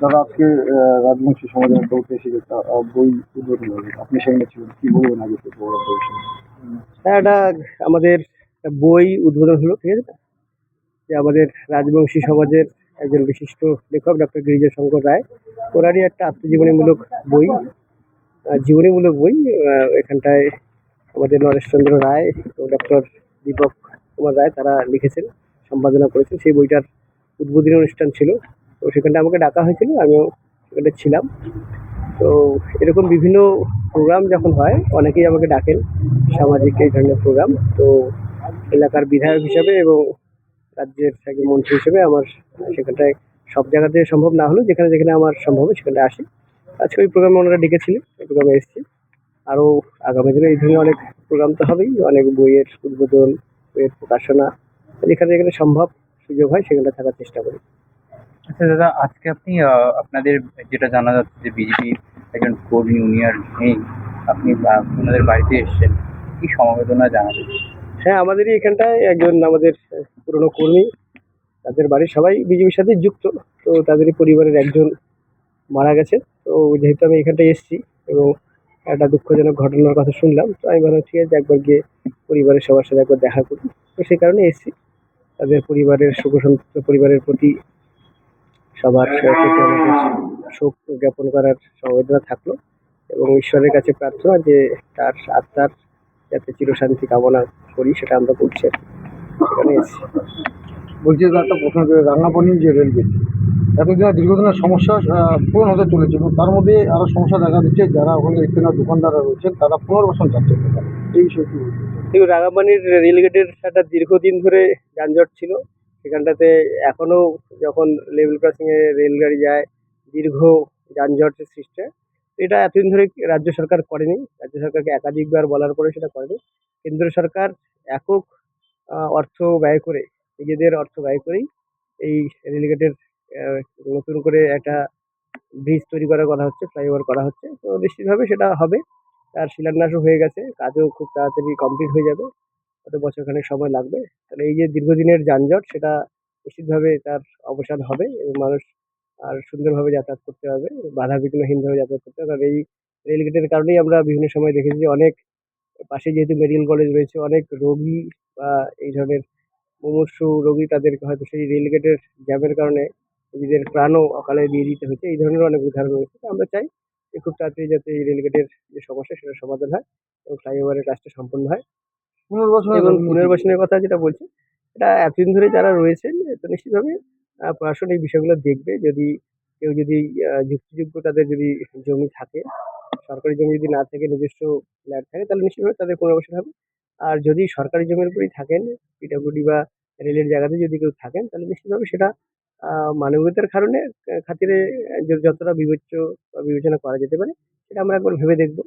দাদা আজকে রাজবংশী সমাজের একটা ঐতিহাসিক একটা বই উদ্বোধন হলো, আপনি সেখানে ছিলেন, কি বলবেন আগে থেকে হ্যাঁ, এটা আমাদের বই উদ্বোধন হলো, ঠিক আছে। যে আমাদের রাজবংশী সমাজের একজন বিশিষ্ট লেখক ডক্টর গিরিজা শঙ্কর রায়, ওনারই একটা আত্মজীবনীমূলক বই, জীবনীমূলক বই। এখানটায় আমাদের নরেশচন্দ্র রায় ও ডক্টর দীপক কুমার রায় তারা লিখেছেন, সম্পাদনা করেছেন। সেই বইটার উদ্বোধনী অনুষ্ঠান ছিল, তো সেখানটা আমাকে ডাকা হয়েছিল, আমিও সেখানে ছিলাম। তো এরকম বিভিন্ন প্রোগ্রাম যখন হয় অনেকেই আমাকে ডাকেন, সামাজিক এই ধরনের প্রোগ্রাম। তো এলাকার বিধায়ক হিসাবে এবং রাজ্যের একজন মন্ত্রী হিসেবে আমার সেখানটায় সব জায়গাতে সম্ভব না হলেও যেখানে যেখানে আমার সম্ভব সেখানটায় আসি। আজকে ওই প্রোগ্রামে ওনারা ডেকেছিলেন, ওই প্রোগ্রামে এসেছি। আরও আগামী দিনে এই ধরনের অনেক প্রোগ্রাম তো হবেই, অনেক বইয়ের উদ্বোধন, বইয়ের প্রকাশনা, যেখানে যেখানে সম্ভব সুযোগ হয় সেখানে থাকার চেষ্টা করি। আচ্ছা দাদা, আজকে আপনি আপনাদের যেটা জানা যাচ্ছে যে বিজেপির একজন কর্মী উনি আর নেই, আপনি ওনাদের বাড়িতে এসেছেন, কি সমবেদনা জানাবেন? হ্যাঁ, আমাদেরই এখানটায় একজন আমাদের পুরনো কর্মী, তাদের বাড়ির সবাই বিজেপির সাথে যুক্ত। তো তাদেরই পরিবারের একজন মারা গেছে। তো যেহেতু আমি এখানটায় এসেছি এবং একটা দুঃখজনক ঘটনার কথা শুনলাম, তো আমি ভাবলাম ঠিক আছে একবার গিয়ে পরিবারের সবার সাথে একবার দেখা করি। তো সেই কারণে এসেছি। তাদের পরিবারের শোকসন্তপ্ত পরিবারের প্রতি সবার প্রতি আমাদের শোক জ্ঞাপন করার সমবেদনা থাকলো এবং ঈশ্বরের কাছে প্রার্থনা যে তার আত্মার যাতে চিরশান্তি কামনা করি, সেটা আমরা করছি। সেখানে এসেছি। বলছি যে একটা প্রশ্ন, যে রাঙ্গাপানি যে রেলগেট এতদিন দীর্ঘদিনের সমস্যা পূরণ হতে চলেছে, এবং তার মধ্যে আরো সমস্যা দেখা দিচ্ছে, যারা ওখানে স্থানীয় দোকানদাররা রয়েছেন তারা পুনর্বাসন চাচ্ছে, এই বিষয়ে কি বলবেন? কিন্তু রাঙামাটির রেলগেটের একটা দীর্ঘদিন ধরে যানজট ছিল সেখানটাতে। এখনো যখন লেভেল ক্রসিং এ রেলগাড়ি যায়, দীর্ঘ যানজটের সৃষ্টি হয়। এটা এতদিন ধরে রাজ্য সরকার করেনি, রাজ্য সরকারকে একাধিকবার বলার পরে সেটা করেনি। কেন্দ্র সরকার একক অর্থ ব্যয় করে, নিজেদের অর্থ ব্যয় করেই এই রেলগেটের নতুন করে একটা ব্রিজ তৈরি করার কথা হচ্ছে, ফ্লাইওভার করা হচ্ছে। তো নিশ্চিতভাবে সেটা হবে। তার শিলান্যাসও হয়ে গেছে, কাজও খুব তাড়াতাড়ি কমপ্লিট হয়ে যাবে, হয়তো বছরখানেক সময় লাগবে। তাহলে এই যে দীর্ঘদিনের যানজট সেটা নিশ্চিতভাবে তার অবসান হবে এবং মানুষ আর সুন্দরভাবে যাতায়াত করতে পারবে, বাধাবিঘ্নহীনভাবে যাতায়াত করতে হবে। কারণ এই রেলগেটের কারণেই আমরা বিভিন্ন সময় দেখেছি যে অনেক পাশে যেহেতু মেডিকেল কলেজ রয়েছে, অনেক রোগী বা এই ধরনের মুমূর্ষু রোগী তাদেরকে হয়তো সেই রেলগেটের জ্যামের কারণে নিজেদের প্রাণও অকালে দিয়ে দিতে হচ্ছে। এই ধরনের অনেক উদাহরণ রয়েছে। তো আমরা চাই যে খুব তাড়াতাড়ি যাতে এই রেলগেটের যে সমস্যা সেটা সমাধান হয় এবং ফ্লাইওভারের কাজটা সম্পন্ন হয়। এবং পুনর্বাসনের কথা যেটা বলছি, এটা এতদিন ধরে যারা রয়েছেন, তো নিশ্চিতভাবে প্রশাসন এই বিষয়গুলো দেখবে। যদি কেউ যদি যুক্তিযোগ্য তাদের যদি জমি থাকে, সরকারি জমি যদি না থাকে, নিজস্ব ফ্ল্যাট থাকে, তাহলে নিশ্চিতভাবে তাদের পুনর্বাসন হবে। আর যদি সরকারি জমির উপরেই থাকেন, পিডব্লিউডি বা রেলের জায়গাতে যদি কেউ থাকেন, তাহলে নিশ্চিতভাবে সেটা মানবতার কারণে খাতিরে যতটা বিবেচ্য বা বিবেচনা করা যেতে পারে সেটা আমরা একবার ভেবে দেখবো।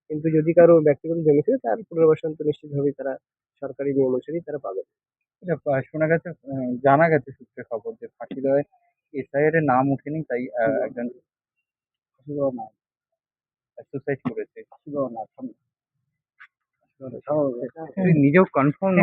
কিন্তু যদি কারো ব্যক্তিগত জমি থাকে তার পুনর্বাসন তো নিশ্চিতভাবেই তারা সরকারি নিয়ম অনুসারেই তারা পাবে। এটা শোনা গেছে, জানা গেছে সূত্রে খবর যে ফাঁসি দেওয়ায় এসআইআর এর নাম ওঠেনি, তাই একজন সুসাইড করেছে। নিজেও কনফার্ম